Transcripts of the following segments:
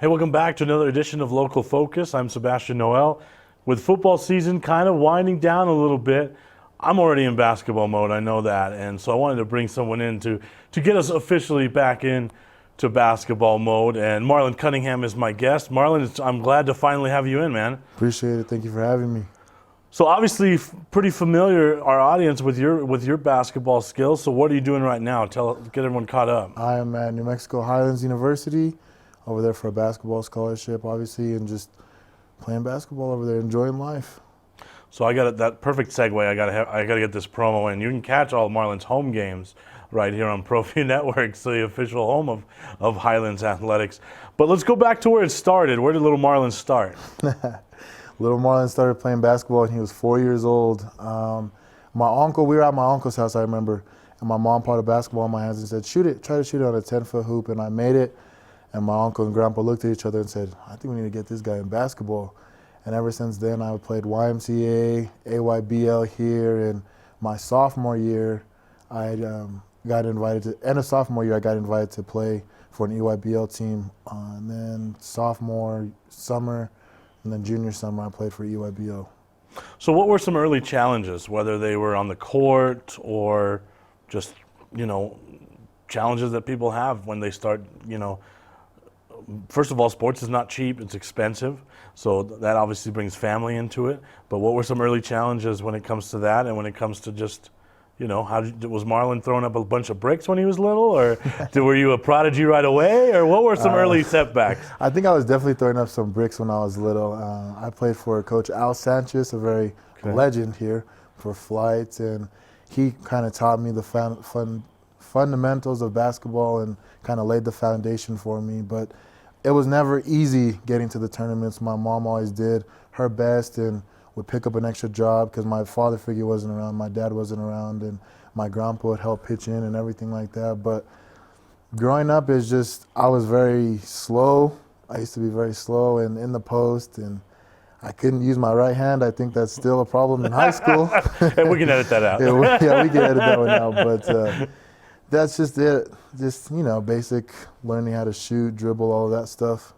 Hey, welcome back to another edition of Local Focus. I'm Sebastian Noel. With football season kind of winding down a little bit, I'm already in basketball mode, I know that, and so I wanted to bring someone in to get us officially back in to basketball mode, and Marlon Cunningham is my guest. Marlon, I'm glad to finally have you in, man. Appreciate it. Thank you for having me. So obviously pretty familiar, our audience, with your basketball skills. So what are you doing right now? Get everyone caught up. I am at New Mexico Highlands University, over there for a basketball scholarship, obviously, and just playing basketball over there, enjoying life. So I got that perfect segue. I got to get this promo in. You can catch all Marlon's home games right here on Proview Network, so the official home of Highlands Athletics. But let's go back to where it started. Where did little Marlon start? Little Marlon started playing basketball when he was 4 years old. We were at my uncle's house, I remember, and my mom put a basketball in my hands and said, "Shoot it, try to shoot it on a 10-foot hoop," and I made it. And my uncle and grandpa looked at each other and said, "I think we need to get this guy in basketball." And ever since then, I played YMCA, AYBL here. And my sophomore year, I got invited to, end of sophomore year, I got invited to play for an EYBL team. And then sophomore summer, and then junior summer, I played for EYBL. So what were some early challenges, whether they were on the court or just, challenges that people have when they start, First of all, sports is not cheap, it's expensive, so that obviously brings family into it. But what were some early challenges when it comes to that, and when it comes to just, was Marlon throwing up a bunch of bricks when he was little, or were you a prodigy right away, or what were some early setbacks? I think I was definitely throwing up some bricks when I was little. I played for Coach Al Sanchez, a very legend here for flights, and he kind of taught me the fundamentals of basketball and kind of laid the foundation for me. But it was never easy getting to the tournaments. My mom always did her best and would pick up an extra job because my father figure wasn't around, my dad wasn't around, and my grandpa would help pitch in and everything like that. But growing up is just, I was very slow. I used to be very slow and in the post, and I couldn't use my right hand. I think that's still a problem in high school. And we can edit that out. Yeah, we can edit that one out. But that's just it. Just, basic learning how to shoot, dribble, all of that stuff.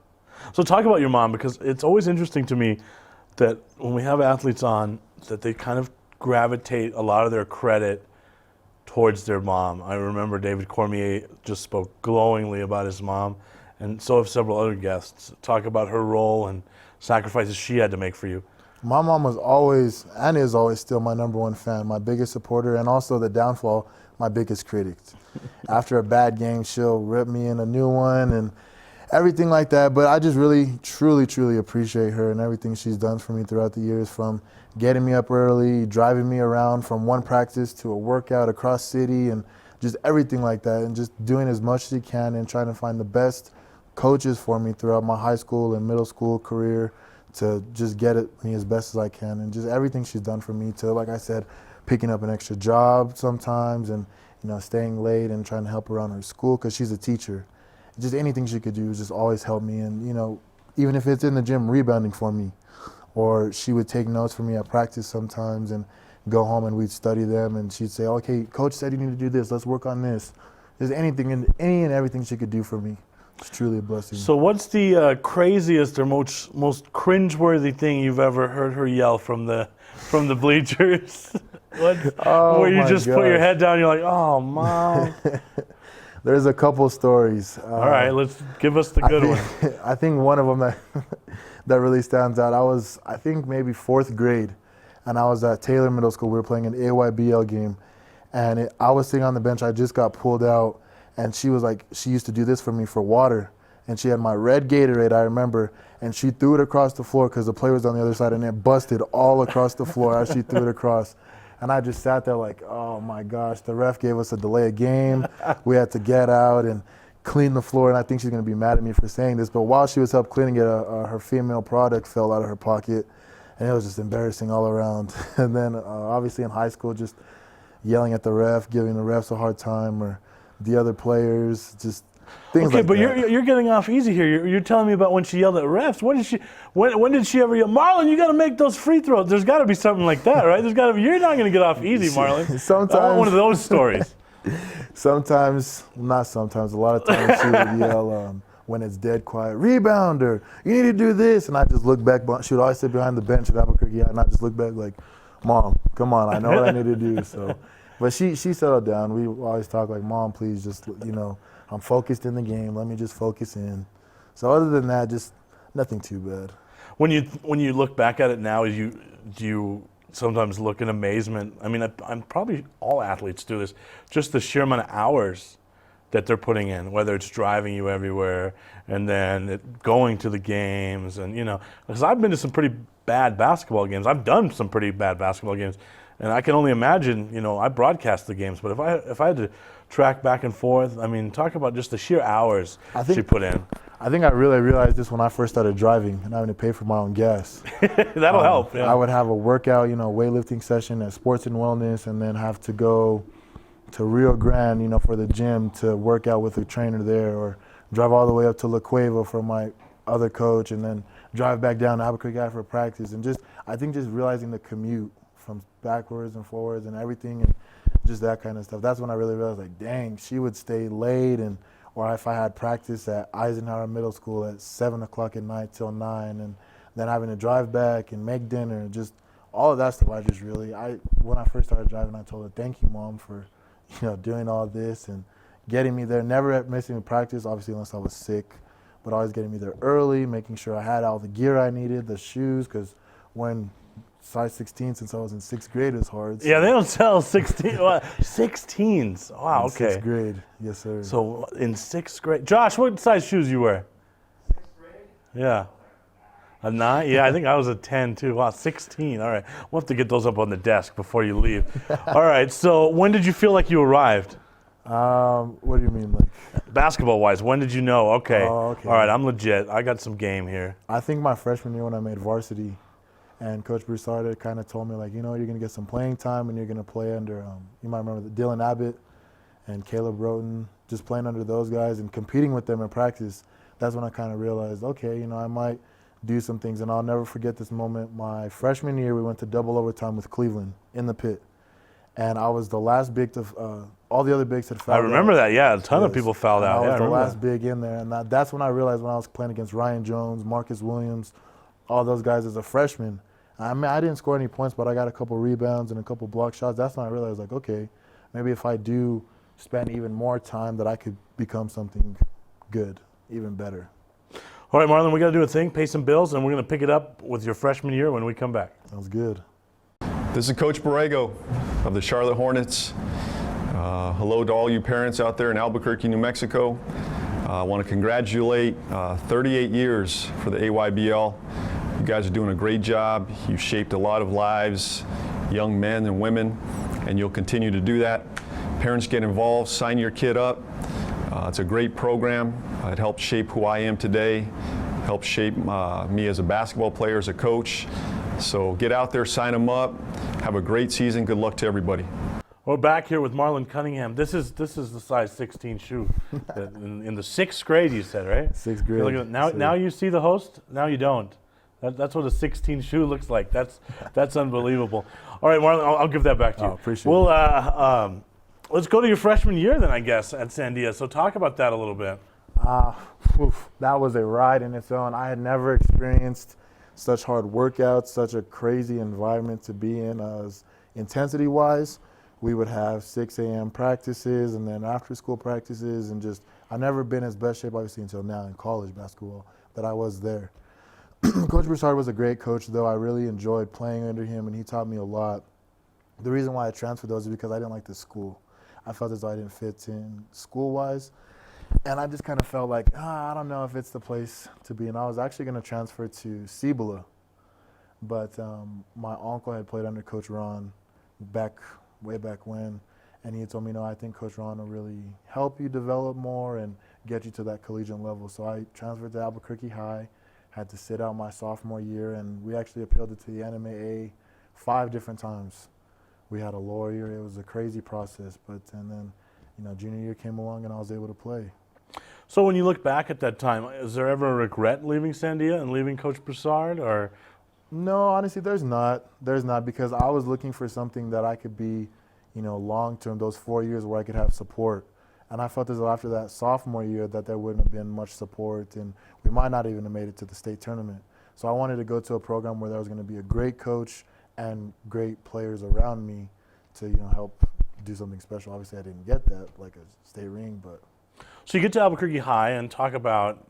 So talk about your mom, because it's always interesting to me that when we have athletes on, that they kind of gravitate a lot of their credit towards their mom. I remember David Cormier just spoke glowingly about his mom, and so have several other guests. Talk about her role and sacrifices she had to make for you. My mom was always, and is always still, my number one fan, my biggest supporter, and also the downfall, my biggest critic. After a bad game, she'll rip me in a new one and everything like that. But I just really, truly, truly appreciate her and everything she's done for me throughout the years, from getting me up early, driving me around from one practice to a workout across city, and just everything like that, and just doing as much as she can and trying to find the best coaches for me throughout my high school and middle school career to just get me as best as I can, and just everything she's done for me, to, like I said, picking up an extra job sometimes, and staying late and trying to help her around her school because she's a teacher. Just anything she could do just always help me, and even if it's in the gym rebounding for me, or she would take notes for me at practice sometimes and go home and we'd study them, and she'd say, "Okay, coach said you need to do this, let's work on this." There's anything and everything she could do for me. It's truly a blessing. So what's the craziest or most cringeworthy thing you've ever heard her yell from the bleachers? Where you just put your head down and you're like, "Oh, Mom." There's a couple stories. All right, let's give us the good one. I think one of them that really stands out, I think maybe 4th grade, and I was at Taylor Middle School. We were playing an AYBL game, and I was sitting on the bench. I just got pulled out, and she was like, she used to do this for me for water, and she had my red Gatorade, I remember, and she threw it across the floor because the player was on the other side, and it busted all across the floor as she threw it across. And I just sat there like, oh my gosh, the ref gave us a delay of game. We had to get out and clean the floor, and I think she's going to be mad at me for saying this, but while she was helping cleaning it, her female product fell out of her pocket, and it was just embarrassing all around. And then obviously in high school, just yelling at the ref, giving the refs a hard time, or the other players, just things like that. Okay, but you're getting off easy here. You're telling me about when she yelled at refs. When did she ever yell, "Marlon, you got to make those free throws"? There's got to be something like that, right? You're not going to get off easy, Marlon. Sometimes. I want one of those stories. Sometimes, not sometimes, a lot of times she would yell, when it's dead quiet, rebounder, you need to do this. And I just look back, she would always sit behind the bench at Albuquerque, and I just look back like, Mom, come on, I know what I need to do. So, but she settled down. We always talk like, Mom, please just, I'm focused in the game. Let me just focus in. So other than that, just nothing too bad. When you look back at it now, do you sometimes look in amazement? I mean, I'm probably all athletes do this. Just the sheer amount of hours that they're putting in, whether it's driving you everywhere and then going to the games, and because I've been to some pretty bad basketball games. I've done some pretty bad basketball games, and I can only imagine. I broadcast the games, but if I had to track back and forth, I mean, talk about just the sheer hours she put in. I think I really realized this when I first started driving and having to pay for my own gas. That'll help. Yeah. I would have a workout, weightlifting session at Sports and Wellness, and then have to go to Rio Grande, for the gym to work out with a trainer there, or drive all the way up to La Cueva for my other coach, and then drive back down to Albuquerque for practice. And I think just realizing the commute from backwards and forwards and everything, and just that kind of stuff. That's when I really realized, like, dang, she would stay late, or if I had practice at Eisenhower Middle School at 7 o'clock at night till 9, and then having to drive back and make dinner, just all of that stuff. When I first started driving, I told her, thank you, Mom, for doing all this and getting me there, never missing a practice, obviously unless I was sick, but always getting me there early, making sure I had all the gear I needed, the shoes, because when size 16 since I was in 6th grade is hard. So. Yeah, they don't sell 16. 16s. Wow, okay. 6th grade, yes, sir. So in 6th grade. Josh, what size shoes you wear? 6th grade? Yeah. A 9? Yeah, I think I was a 10 too. Wow, 16. All right. We'll have to get those up on the desk before you leave. All right. So when did you feel like you arrived? What do you mean, like? Basketball-wise, when did you know, okay, Oh, okay. all right, I'm legit. I got some game here. I think my freshman year when I made varsity, and Coach Broussard kind of told me, like, you're going to get some playing time, and you're going to play under, you might remember Dylan Abbott and Caleb Broughton, just playing under those guys and competing with them in practice. That's when I kind of realized, okay, I might do some things. And I'll never forget this moment. My freshman year, we went to double overtime with Cleveland in the pit. And I was the last big to, all the other bigs had fouled out. I remember that, yeah. A ton of people fouled out. I was the last that. big in there. And that's when I realized when I was playing against Ryan Jones, Marcus Williams, all those guys as a freshman. I mean, I didn't score any points, but I got a couple rebounds and a couple block shots. That's when I realized, like, okay, maybe if I do spend even more time, that I could become something good, even better. All right, Marlon, we got to do a thing, pay some bills, and we're going to pick it up with your freshman year when we come back. Sounds good. This is Coach Borrego of the Charlotte Hornets. Hello to all you parents out there in Albuquerque, New Mexico. I want to congratulate 38 years for the AYBL. You guys are doing a great job. You've shaped a lot of lives, young men and women, and you'll continue to do that. Parents, get involved, sign your kid up. It's a great program. It helped shape who I am today, helped shape me as a basketball player, as a coach. So get out there, sign them up. Have a great season. Good luck to everybody. We're back here with Marlon Cunningham. This is the size 16 shoe in the 6th grade, you said, right? 6th grade. Look at now you see the host. Now you don't. That's what a 16 shoe looks like. That's unbelievable. All right, Marlon, I'll give that back to you. Appreciate it. Let's go to your freshman year then, I guess, at Sandia. So talk about that a little bit. That was a ride in its own. I had never experienced such hard workouts, such a crazy environment to be in. Intensity-wise, we would have 6 a.m. practices and then after-school practices, and I've never been as best shape, obviously, until now in college basketball, that I was there. Coach Broussard was a great coach, though. I really enjoyed playing under him, and he taught me a lot. The reason why I transferred those is because I didn't like the school. I felt as though I didn't fit in school-wise. And I just kind of felt like, I don't know if it's the place to be. And I was actually going to transfer to Cibola. But my uncle had played under Coach Ron way back when. And he told me, no, I think Coach Ron will really help you develop more and get you to that collegiate level. So I transferred to Albuquerque High, had to sit out my sophomore year. And we actually appealed it to the NMAA 5 different times. We had a lawyer. It was a crazy process. And then, junior year came along and I was able to play. So when you look back at that time, is there ever a regret leaving Sandia and leaving Coach Broussard, or? No, honestly, there's not. There's not, because I was looking for something that I could be, long-term, those 4 years where I could have support And I felt as though after that sophomore year that there wouldn't have been much support, and we might not even have made it to the state tournament. So I wanted to go to a program where there was going to be a great coach and great players around me to, help do something special. Obviously, I didn't get that, like a state ring, but. So you get to Albuquerque High and talk about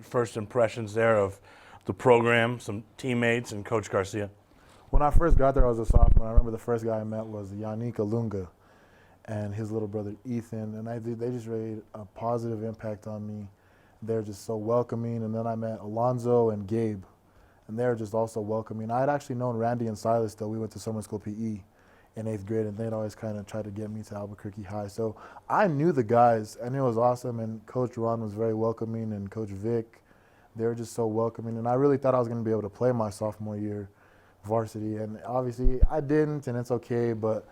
first impressions there of the program, some teammates, and Coach Garcia. When I first got there, I was a sophomore. I remember the first guy I met was Yannick Alunga and his little brother Ethan, and they just made a positive impact on me. They're just so welcoming. And then I met Alonzo and Gabe, and they're just also welcoming. I had actually known Randy and Silas, though. We went to summer school PE in 8th grade, and they'd always kind of try to get me to Albuquerque High. So I knew the guys, and it was awesome, and Coach Ron was very welcoming, and Coach Vic, they were just so welcoming. And I really thought I was going to be able to play my sophomore year varsity, and obviously I didn't, and it's okay, but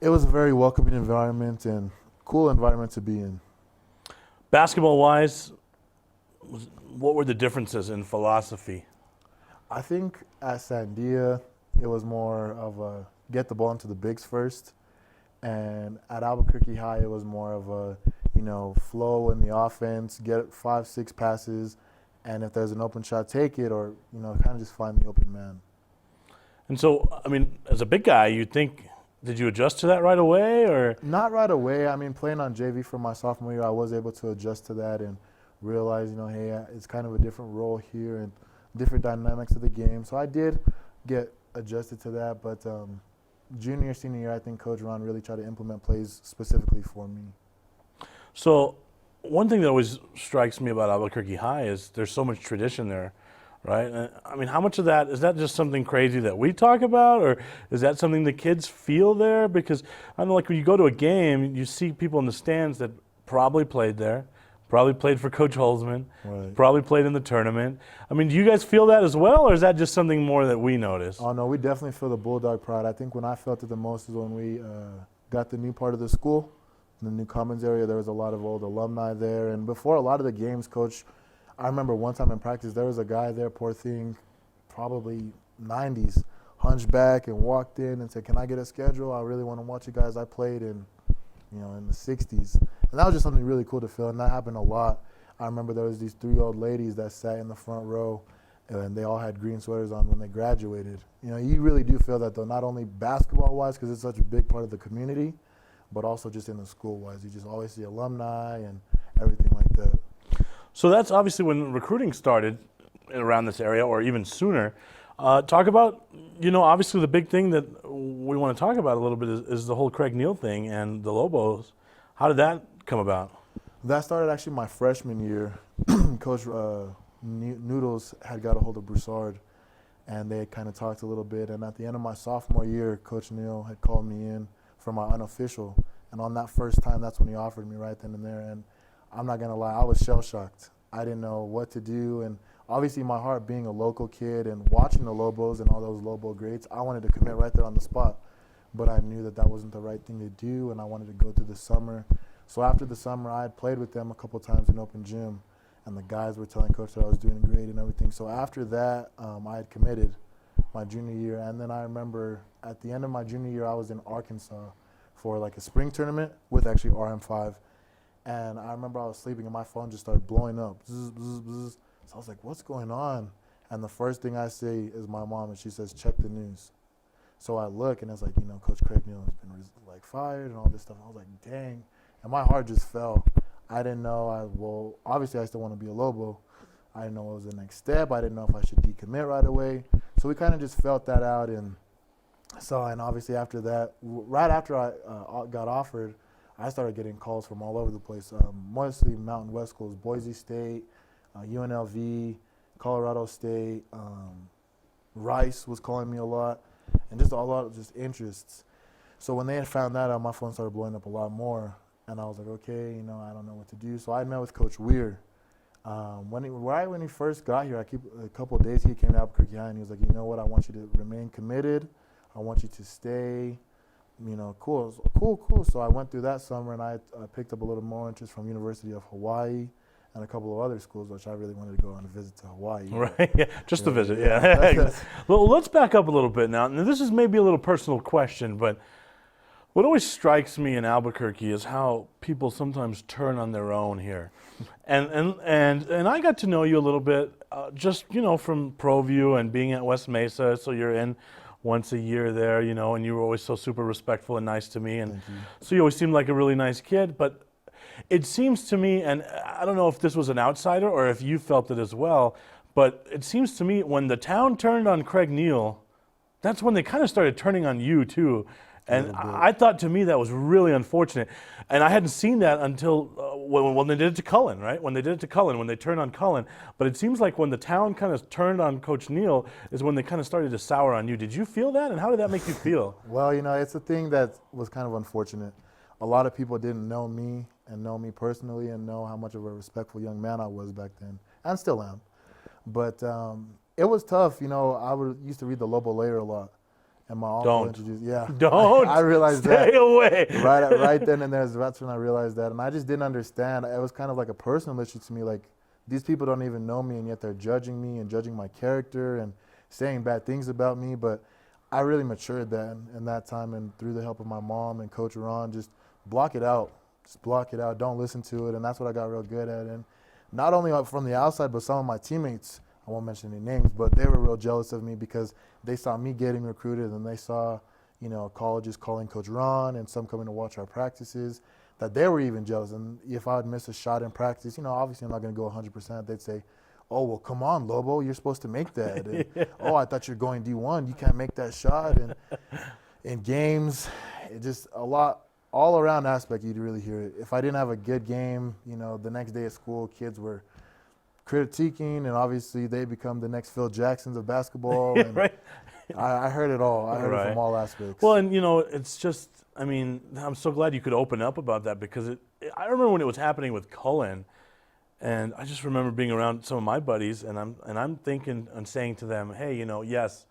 it was a very welcoming environment and cool environment to be in. Basketball-wise, what were the differences in philosophy? I think at Sandia, it was more of a get the ball into the bigs first, and at Albuquerque High, it was more of a, flow in the offense, get 5-6 passes, and if there's an open shot, take it, or, kind of just find the open man. And so, as a big guy, you'd think, did you adjust to that right away, or? Not right away. Playing on JV for my sophomore year, I was able to adjust to that and realize, hey, it's kind of a different role here and different dynamics of the game. So I did get adjusted to that, but junior, senior year, I think Coach Ron really tried to implement plays specifically for me. So one thing that always strikes me about Albuquerque High is there's so much tradition there, right? How much of that, is that just something crazy that we talk about, or is that something the kids feel there? Because I know, like when you go to a game, you see people in the stands that probably played there, probably played for Coach Holzman, Right. probably played in the tournament. Do you guys feel that as well, or is that just something more that we notice? Oh, no, we definitely feel the Bulldog pride. I think when I felt it the most is when we got the new part of the school, the new commons area. There was a lot of old alumni there. And before a lot of the games, Coach, I remember one time in practice, there was a guy there, poor thing, probably 90s, hunchback, and walked in and said, "Can I get a schedule? I really want to watch you guys. I played in the 60s." And that was just something really cool to feel, and that happened a lot. I remember there was these 3 old ladies that sat in the front row, and they all had green sweaters on when they graduated. You really do feel that, though, not only basketball-wise, because it's such a big part of the community, but also just in the school-wise. You just always see alumni and everything like that. So that's obviously when recruiting started around this area, or even sooner. Talk about, obviously the big thing that we want to talk about a little bit is the whole Craig Neal thing and the Lobos. How did that come about? That started actually my freshman year. Coach Noodles had got a hold of Broussard, and they had kind of talked a little bit. And at the end of my sophomore year, Coach Neal had called me in for my unofficial. And on that first time, that's when he offered me right then and there. And I'm not going to lie, I was shell-shocked. I didn't know what to do. And obviously my heart being a local kid and watching the Lobos and all those Lobo greats, I wanted to commit right there on the spot. But I knew that wasn't the right thing to do, and I wanted to go through the summer. So after the summer, I had played with them a couple times in open gym, and the guys were telling Coach that I was doing great and everything. So after that, I had committed my junior year. And then I remember at the end of my junior year, I was in Arkansas for like a spring tournament with actually RM5. And I remember I was sleeping and my phone just started blowing up. Bzz, bzz, bzz. So I was like, what's going on? And the first thing I say is my mom, and she says, check the news. So I look, and it's like, Coach Craig Neal has been fired and all this stuff. I was like, dang. And my heart just fell. I didn't know. Obviously I still want to be a Lobo. I didn't know what was the next step. I didn't know if I should decommit right away. So we kind of just felt that out. And obviously after that, right after I got offered, I started getting calls from all over the place, mostly Mountain West schools, Boise State, UNLV, Colorado State, Rice was calling me a lot, and just a lot of just interests. So when they had found that out, my phone started blowing up a lot more, and I was like, okay, I don't know what to do. So I met with Coach Weir. When he first got here, a couple of days, he came to Albuquerque High, and he was like, you know what, I want you to remain committed. I want you to stay. Cool. So I went through that summer, and I picked up a little more interest from University of Hawaii and a couple of other schools, which I really wanted to go on a visit to Hawaii. Right, yeah, just a visit, yeah. Well, let's back up a little bit now. Now, this is maybe a little personal question, but What always strikes me in Albuquerque is how people sometimes turn on their own here. And I got to know you a little bit, just, from Proview and being at West Mesa. So you're in once a year there, and you were always so super respectful and nice to me. And so you always seemed like a really nice kid. But it seems to me, and I don't know if this was an outsider or if you felt it as well, but it seems to me when the town turned on Craig Neal, that's when they kind of started turning on you too. And I thought, to me, that was really unfortunate. And I hadn't seen that until when they did it to Cullen, right? When they did it to Cullen, when they turned on Cullen. But it seems like when the town kind of turned on Coach Neal is when they kind of started to sour on you. Did you feel that? And how did that make you feel? Well, it's a thing that was kind of unfortunate. A lot of people didn't know me and know me personally and know how much of a respectful young man I was back then, and still am. But it was tough. Used to read the Lobo Layer a lot. And my uncle introduced, Don't. I realized Stay that. away. Right then and there, that's when I realized that. And I just didn't understand. It was kind of like a personal issue to me. Like, these people don't even know me, and yet they're judging me and judging my character and saying bad things about me. But I really matured in that time, and through the help of my mom and Coach Ron, just block it out. Just block it out. Don't listen to it. And that's what I got real good at. And not only from the outside, but some of my teammates, I won't mention any names, but they were real jealous of me because they saw me getting recruited, and they saw, colleges calling Coach Ron and some coming to watch our practices, that they were even jealous. And if I would miss a shot in practice, obviously I'm not going to go 100%. They'd say, oh, well, come on, Lobo, you're supposed to make that. And, oh, I thought you're going D1. You can't make that shot. And in games, it just a lot, all around aspect, you'd really hear it. If I didn't have a good game, the next day at school, kids were critiquing, and obviously they become the next Phil Jacksons of basketball. And right. I heard it all. I heard it from all aspects. Well, and it's just, I'm so glad you could open up about that, because I remember when it was happening with Cullen, and I just remember being around some of my buddies, and I'm thinking and saying to them, hey, yes,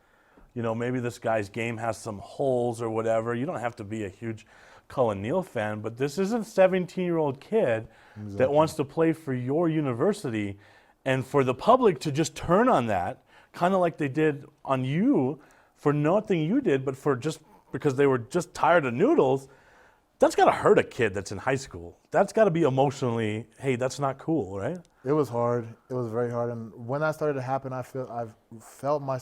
maybe this guy's game has some holes or whatever. You don't have to be a huge Cullen Neal fan, but this is a 17-year-old kid that wants to play for your university. And for the public to just turn on that, kind of like they did on you for nothing you did, but for just because they were just tired of noodles, that's got to hurt a kid that's in high school. That's got to be emotionally, hey, that's not cool, right? It was hard. It was very hard. And when that started to happen, I've felt my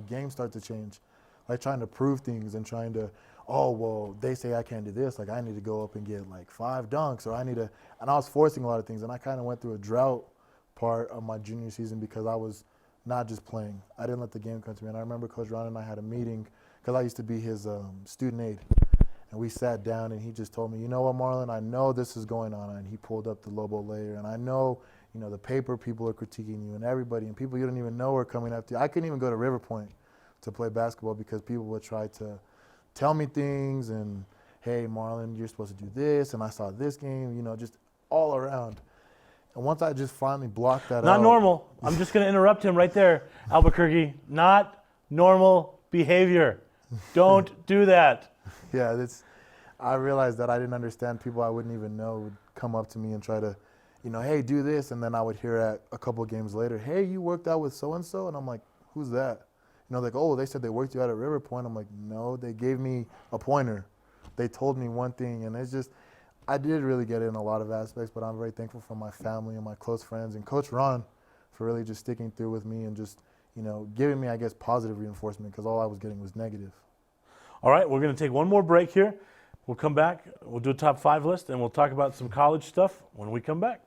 game start to change. Like trying to prove things and trying to, oh, well, they say I can't do this. Like, I need to go up and get like 5 dunks, or and I was forcing a lot of things. And I kind of went through a drought part of my junior season because I was not just playing. I didn't let the game come to me. And I remember Coach Ron and I had a meeting because I used to be his student aide. And we sat down, and he just told me, you know what, Marlon, I know this is going on. And he pulled up the Lobo Layer. And I know, the paper people are critiquing you, and everybody, and people you don't even know are coming after you. I couldn't even go to River Point to play basketball because people would try to tell me things and, hey, Marlon, you're supposed to do this. And I saw this game, just all around. And once I just finally blocked that out. Not normal. I'm just going to interrupt him right there, Albuquerque. Not normal behavior. Don't do that. Yeah, I realized that I didn't understand people I wouldn't even know would come up to me and try to, hey, do this. And then I would hear at a couple of games later, hey, you worked out with so-and-so? And I'm like, who's that? Like, oh, they said they worked you out at River Point. I'm like, no, they gave me a pointer. They told me one thing. And it's just, I did really get in a lot of aspects, but I'm very thankful for my family and my close friends and Coach Ron for really just sticking through with me and just, giving me, I guess, positive reinforcement, because all I was getting was negative. All right, we're going to take one more break here. We'll come back. We'll do a top 5 list, and we'll talk about some college stuff when we come back.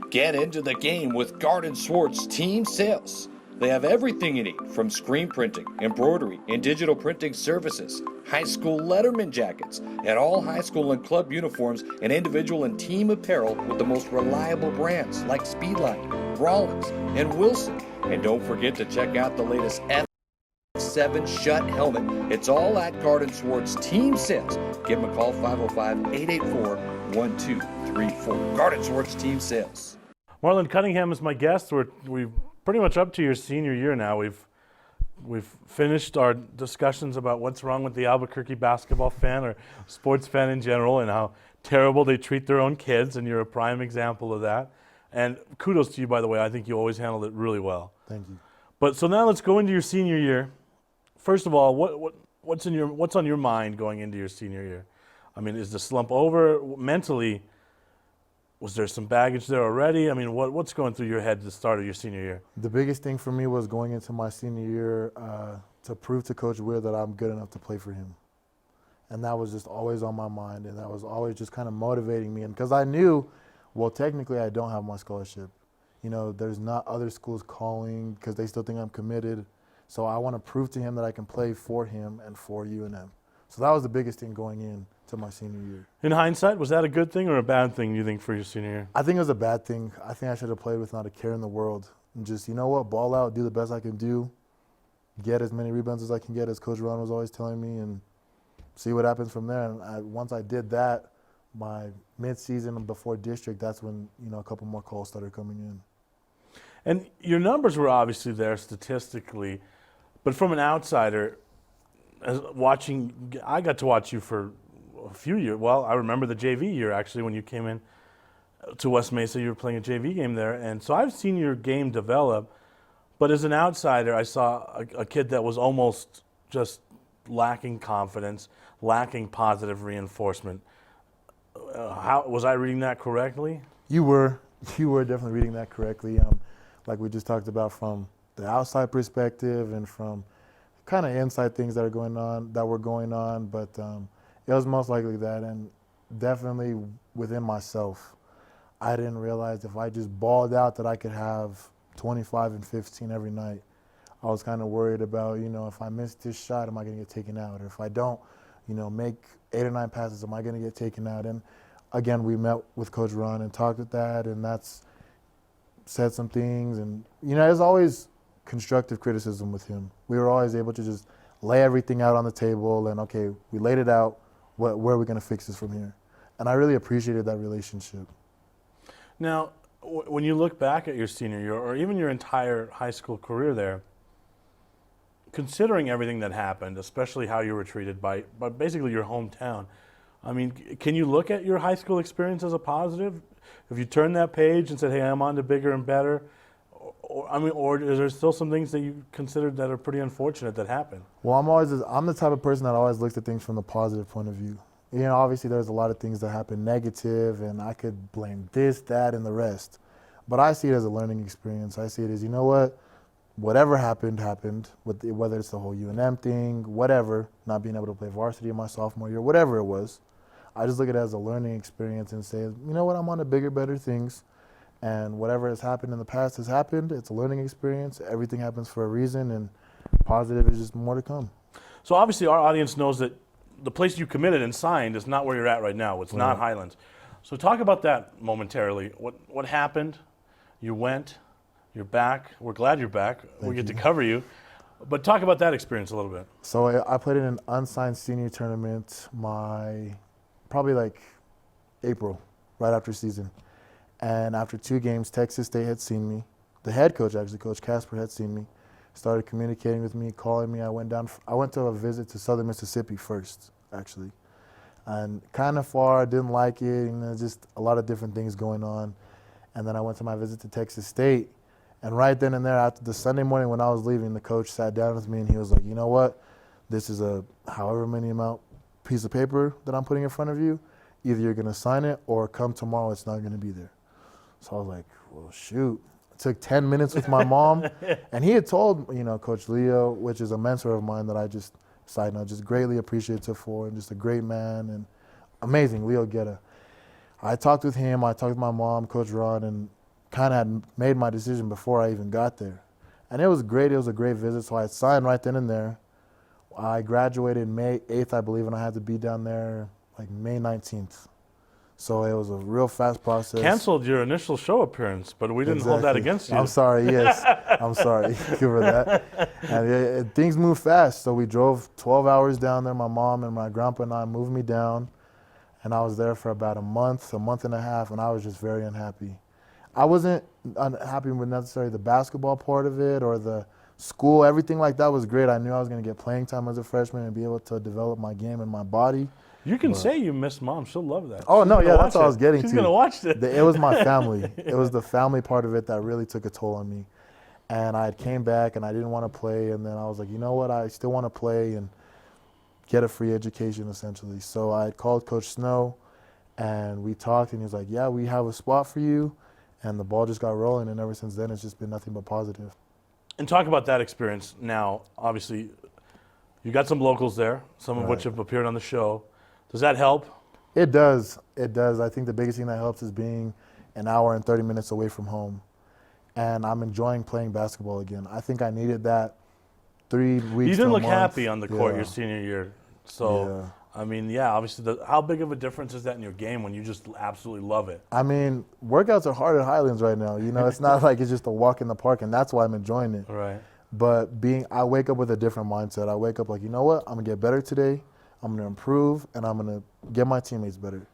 Get into the game with Garden Swartz Team Sales. They have everything you need, from screen printing, embroidery, and digital printing services, high school letterman jackets, and all high school and club uniforms, and individual and team apparel with the most reliable brands like Speedline, Rollins, and Wilson. And don't forget to check out the latest F7 Shut helmet. It's all at Garden Swartz Team Sales. Give them a call, 505-884-1234. Garden Swartz Team Sales. Marlon Cunningham is my guest. We've pretty much up to your senior year now. We've finished our discussions about what's wrong with the Albuquerque basketball fan or sports fan in general, and how terrible they treat their own kids, and you're a prime example of that. And kudos to you, by the way. I think you always handled it really well. Thank you. But so now let's go into your senior year. First of all, what's on your mind going into your senior year? I mean, is the slump over mentally? Was there some baggage there already? I mean, what's going through your head at the start of your senior year? The biggest thing for me was going into my senior year to prove to Coach Weir that I'm good enough to play for him. And that was just always on my mind, and that was always just kind of motivating me. And because I knew, well, technically I don't have my scholarship. You know, there's not other schools calling because they still think I'm committed. So I want to prove to him that I can play for him and for UNM. So that was the biggest thing going in to my senior year. In hindsight, was that a good thing or a bad thing, you think, for your senior year? I think it was a bad thing. I think I should have played with not a care in the world. And just, you know what, ball out, do the best I can do, get as many rebounds as I can get, as Coach Ron was always telling me, and see what happens from there. And once I did that, my mid-season and before district, that's when, you know, a couple more calls started coming in. And your numbers were obviously there statistically, but from an outsider, I got to watch you for a few years. Well, I remember the JV year, actually, when you came in to West Mesa. You were playing a JV game there. And so I've seen your game develop. But as an outsider, I saw a kid that was almost just lacking confidence, lacking positive reinforcement. How was I reading that correctly? You were definitely reading that correctly. Like we just talked about, from the outside perspective and from kind of inside things that were going on. But it was most likely that, and definitely within myself, I didn't realize if I just balled out that I could have 25 and 15 every night. I was kind of worried about, you know, if I miss this shot, am I going to get taken out? Or if I don't, you know, make 8 or 9 passes, am I going to get taken out? And again, we met with Coach Ron and talked with that, and that's said some things. And, you know, there's always constructive criticism with him. We were always able to just lay everything out on the table and, okay, we laid it out. Where are we going to fix this from here? And I really appreciated that relationship. Now, when you look back at your senior year or even your entire high school career there, considering everything that happened, especially how you were treated by basically your hometown, I mean, can you look at your high school experience as a positive? If you turn that page and said, hey, I'm on to bigger and better, or is there still some things that you considered that are pretty unfortunate that happened? Well, I'm the type of person that always looks at things from the positive point of view. You know, obviously there's a lot of things that happen negative, and I could blame this, that, and the rest. But I see it as a learning experience. I see it as, you know what, whatever happened, whether it's the whole UNM thing, whatever, not being able to play varsity in my sophomore year, whatever it was. I just look at it as a learning experience and say, you know what, I'm on to bigger, better things. And whatever has happened in the past has happened. It's a learning experience. Everything happens for a reason, and positive is just more to come. So obviously our audience knows that the place you committed and signed is not where you're at right now. It's not Highlands. So talk about that momentarily. What happened? You went. You're back. We're glad you're back. We get to cover you. But talk about that experience a little bit. So I played in an unsigned senior tournament probably like April, right after season. And after 2 games, Texas State had seen me. The head coach, actually, Coach Casper, had seen me, started communicating with me, calling me. I went to a visit to Southern Mississippi first, actually. And kind of far, didn't like it, you know, just a lot of different things going on. And then I went to my visit to Texas State. And right then and there, after the Sunday morning when I was leaving, the coach sat down with me and he was like, you know what? This is a however many amount piece of paper that I'm putting in front of you. Either you're going to sign it or come tomorrow, it's not going to be there. So I was like, well, shoot. It took 10 minutes with my mom. And he had told, you know, Coach Leo, which is a mentor of mine that I just, side note, just greatly appreciative for, and just a great man and amazing, Leo Guetta. I talked with him, I talked with my mom, Coach Ron, and kind of had made my decision before I even got there. And it was great. It was a great visit. So I signed right then and there. I graduated May 8th, I believe, and I had to be down there like May 19th. So it was a real fast process. Canceled your initial show appearance, but we didn't hold that against you. I'm sorry, yes. I'm sorry for that. And things move fast. So we drove 12 hours down there. My mom and my grandpa and I moved me down. And I was there for about a month and a half, and I was just very unhappy. I wasn't unhappy with necessarily the basketball part of it or the school. Everything like that was great. I knew I was going to get playing time as a freshman and be able to develop my game and my body. You can say you miss Mom. She'll love that. Oh, no, yeah, that's what I was getting to. She's going to watch it. It was my family. It was the family part of it that really took a toll on me. And I came back, and I didn't want to play. And then I was like, you know what? I still want to play. And get a free education essentially. So I called Coach Snow, and we talked, and he was like, yeah, we have a spot for you. And the ball just got rolling, and ever since then, it's just been nothing but positive. And talk about that experience now. Obviously, you got some locals there, some of which have appeared on the show. Does that help? It does. It does. I think the biggest thing that helps is being an hour and 30 minutes away from home. And I'm enjoying playing basketball again. I think I needed that 3 weeks. You didn't to a look month. happy on the court Yeah. your senior year. So, I mean, yeah, obviously, how big of a difference is that in your game when you just absolutely love it? I mean, workouts are hard at Highlands right now. You know, it's not like it's just a walk in the park, and that's why I'm enjoying it. Right. But I wake up with a different mindset. I wake up like, you know what? I'm going to get better today. I'm going to improve, and I'm going to get my teammates better.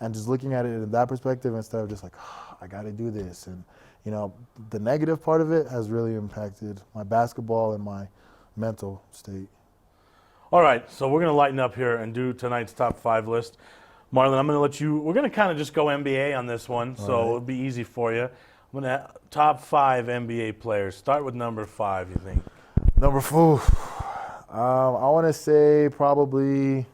And just looking at it in that perspective instead of just like, oh, I got to do this. And, you know, the negative part of it has really impacted my basketball and my mental state. All right, so we're going to lighten up here and do tonight's top 5 list. Marlon, I'm going to let you, we're going to kind of just go NBA on this one, so it'll be easy for you. I'm going to top 5 NBA players. Start with number 5, you think? Number 4, I want to say probably,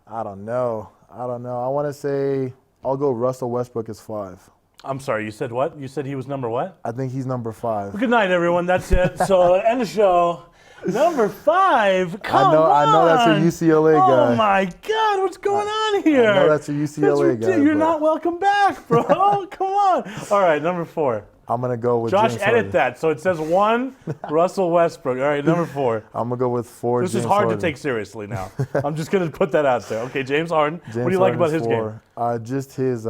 I don't know. I want to say I'll go Russell Westbrook as 5. I'm sorry, you said what? You said he was number what? I think he's number 5. Good night, everyone. That's it. So, end the show. Number 5? Come on. I know that's your UCLA guy. Oh, my God. What's going on here? I know that's your UCLA guy. You're but not welcome back, bro. Come on. All right, number 4. I'm going to go with Josh, James edit Harden. that. So it says 1, Russell Westbrook. All right, number 4. I'm going to go with 4, This James is hard Harden. to take seriously now. I'm just going to put that out there. Okay, James Harden. James What do you like about Harden's his game? 4. Just his,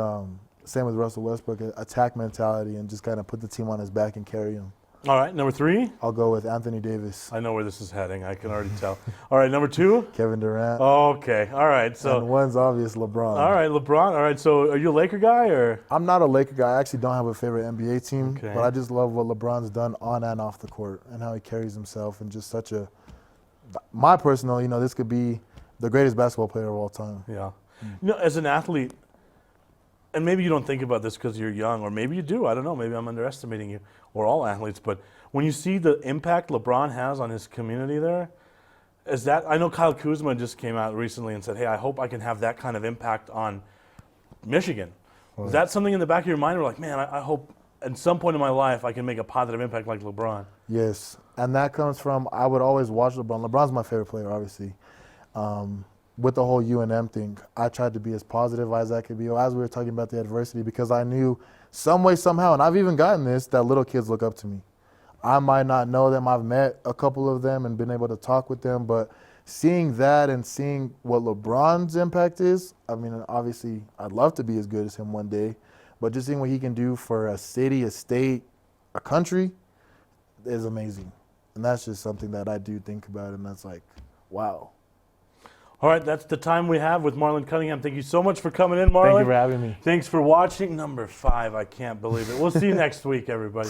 same with Russell Westbrook, attack mentality and just kind of put the team on his back and carry him. All right, number 3. I'll go with Anthony Davis, I know where this is heading. I can already tell. All right, number 2. Kevin Durant, Okay, all right. So, and one's obvious, LeBron. all right, LeBron. All right, so are you a Laker guy or? I'm not a Laker guy. I actually don't have a favorite NBA team, Okay. but I just love what LeBron's done on and off the court and how he carries himself and just such a, my personal, you know, this could be the greatest basketball player of all time. Yeah. You know, as an athlete, and maybe you don't think about this because you're young, or maybe you do. I don't know. Maybe I'm underestimating you, or all athletes. But when you see the impact LeBron has on his community there, is that, I know Kyle Kuzma just came out recently and said, hey, I hope I can have that kind of impact on Michigan. Is that something in the back of your mind where like, man, I hope at some point in my life I can make a positive impact like LeBron? Yes, and that comes from, I would always watch LeBron. LeBron's my favorite player, obviously. With the whole UNM thing, I tried to be as positive as I could be, as we were talking about the adversity, because I knew some way, somehow, and I've even gotten this, that little kids look up to me. I might not know them. I've met a couple of them and been able to talk with them, but seeing that and seeing what LeBron's impact is, I mean, obviously, I'd love to be as good as him one day, but just seeing what he can do for a city, a state, a country is amazing. And that's just something that I do think about, and that's like, wow. All right, that's the time we have with Marlon Cunningham. Thank you so much for coming in, Marlon. Thank you for having me. Thanks for watching. Number 5, I can't believe it. We'll see you next week, everybody.